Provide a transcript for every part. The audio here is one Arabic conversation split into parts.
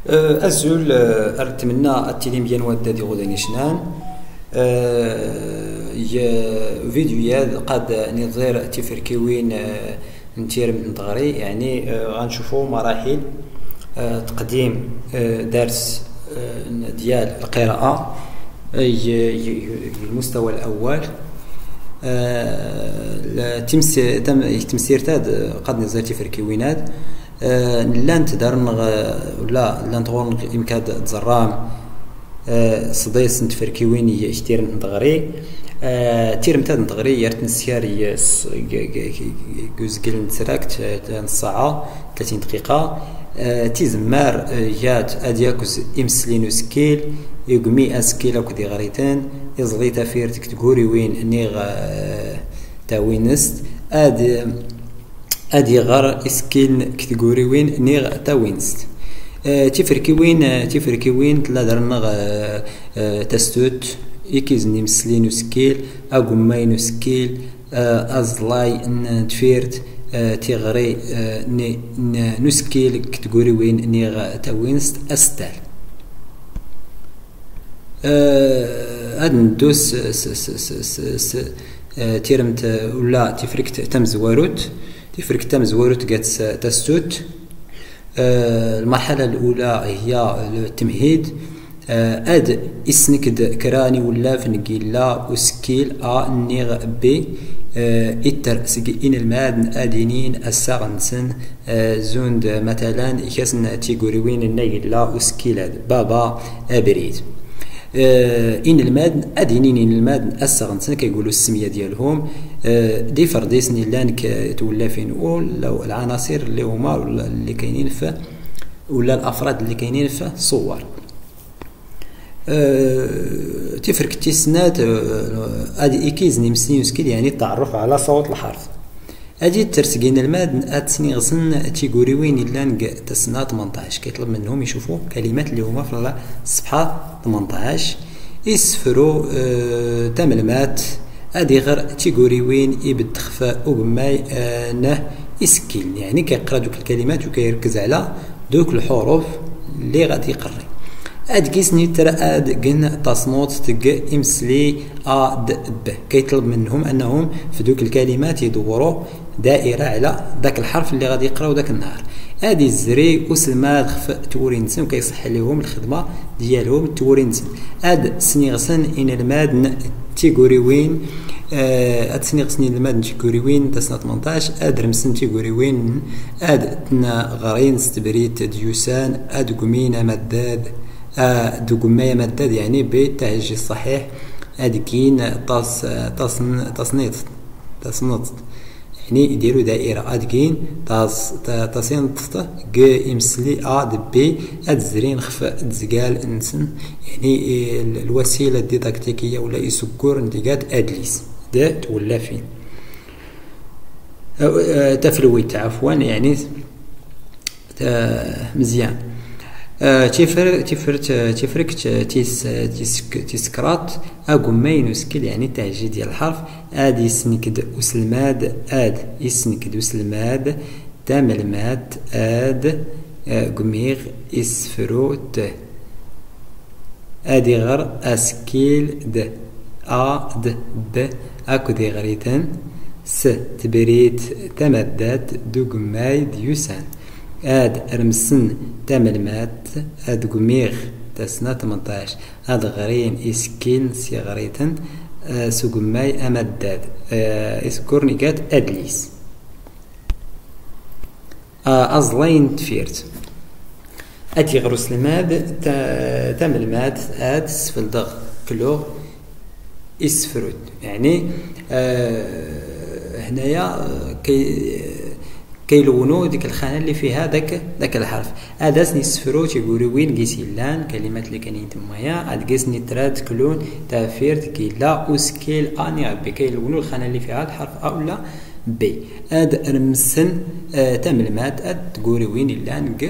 أزول أرتمنى التليم بيان ودادي غوداني شنان فيديوهات قد نظير تفركيوين نتير من دغري يعني غنشوفو مراحل تقديم درس ديال القراءة المستوى الأول. تمسير تاد قد نظير تفركيوينات لانت دارن ولا لانت غور يمكن تزرام صديس نتفركيوين يشتير ندغري تيرم تاد ندغري يرت نسيار جوزقل نتراكت نص ساعة 30 دقيقة تيزمار يات ادياكوس امسلينو سكيل يقمي اسكيل اكو دي غريتان يزغي تافيرتك تقوري وين نيغ تاوينست ادي غار اسكيل كتقوري وين نيغ تاوينست تفركي وين تلا درنا تستوت يكيزني مسلينو سكيل اقماينو سكيل ازلاي تفيرت تيغري نسكيل كتقوري وين نيغ تاوينست استال هاد ندوس تيرمت ولا تفركت تفرك تمزواروت قات تستوت. المرحلة الأولى هي التمهيد اد اسنكد كراني ولا فنقيلا وسكيل نيغ بي اتر سقين الماد ادينين الساغنسن زوند مثلا كاسن تيغوريوين النيلا وسكيل بابا ابريد إن الماد أدينين الماد السغنسن كيقولوا السمية ديالهم دي فرديسن لان تولى فين لو العناصر اللي هما اللي كاينين في ولا الأفراد اللي كاينين في صور تفرق تيسنات ادي اكيزني مسنين سكيل يعني التعرف على صوت الحرف ادي ترسقين الماد اتسني غسن تيقوري وين لان تسنا 18 كيطلب منهم يشوفوا كلمات اللي هما في الصفحه 18 يسفروا تملمات ادي غير تيقوري وين يبد خفاء وبماي نه يسكيل يعني كيقرا دوك الكلمات وكيركز على دوك الحروف اللي غادي يقري ادكيسني ترى ادكن تصنوت تق امسلي اد ب كيطلب منهم انهم في دوك الكلمات يدوروا دائره على داك الحرف اللي غادي يقراو داك النهار ادي الزري وسلمات خف تورينسن كيصح لهم الخدمه ديالهم تورينسن اد سنيغسن ان الماد تيغوري وين اد سنيغسن الماد تيغوري وين تسنه 18 اد رمسن تيغوري وين اد تنا غرين ستبريت ديوسان اد قمينا مداد دوغمايا مداد يعني بالتهجي الصحيح ادكين تصنيط يعني يديروا دائره ادكين تصنيط ق امسلي اد بي ادزرين خف تزقال انسن يعني الوسيله الديداكتيكيه ولا يسكر انتقاد ادليس دا تولى فين تفلويت عفوا يعني مزيان تفرك تيسكرات اقمين سكيل يعني تهجي ديال الحرف اد يسنكد وسلماد اد يسنكد وسلماد تاملمات اد قميغ اسفروت ادي غر اسكيل د د ب اكو دي غريتن س تبريت تمدات دو قماي ديوسان اد رمسن تاملمات اد قميغ تسنة 18 اد غرين اسكين سي غريتن سقماي امداد اسكورنيكات ادليس ازلين تفيرت ادي غروس الماد تاملمات اد سفل دغ كلو اسفرود يعني هنايا كيلونوا ديك الخانه اللي فيها داك الحرف هذا سني سفرو تيقولوا وين قيسيلان كلمات اللي كاينين تمايا عاد قيسني تراد كلون تافيرت كيلا وسكيل اني بي كيلونوا الخانه اللي فيها الحرف ا ولا بي اد رمسن تملمات اد تقولي وين لان ق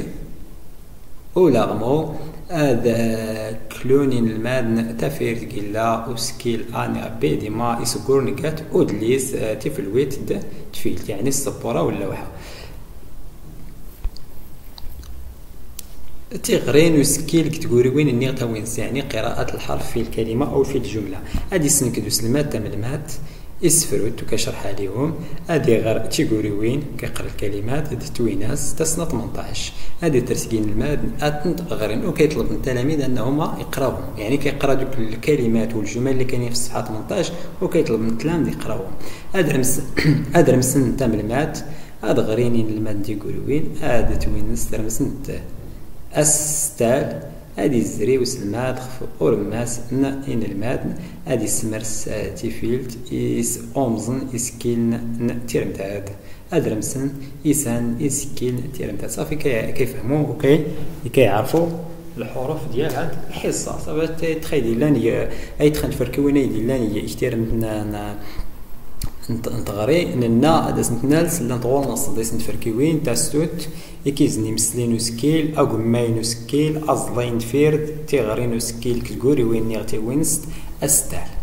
ولا غمو هذا كلونين الماد تفير كيلا وسكيل اني بي ديما يسكورنيكات ودليس تفلويت تفيلت يعني السبوره ولا وحده تيغرين وسكيل كتقولي وين النيغ تاوينس يعني قراءة الحرف في الكلمة أو في الجملة. هادي سنكدو سلمات تملمات اسفروت وكشرح عليهم. هادي غير تيقولي وين كيقرا الكلمات هادي تويناس تسنة 18. هادي ترسقين الماد اتنت غيرين وكيطلب من التلاميذ انهما يقراوهم، يعني كيقرا دوك الكلمات والجمل اللي كاينين في الصفحه 18 وكيطلب من التلاميذ يقراوهم. هاد رمسن تملمات هاد غرينين الماد تيقولي وين هاد تويناس ترمسن أستال. هادي الزري وسلمات خف أورماس إن الماد هادي سمرس تيفيلت إس أومزن إسكيل تيرمتاد. هاد رمسن إسان إسكيل تيرمتاد صافي كيفهمو كيعرفو الحروف ديال هاد الحصة. صافي تخيل لان أي تخن فركوين يدي لان يكتير نتغري ننا هذا نتنالس لنطول نصديس نتفركيوين تاستوت يكيزني مسلين وسكيل أقمين وسكيل أزلين فيرد تيغرين وسكيل كتقوري وين نيغتي وينست أستال.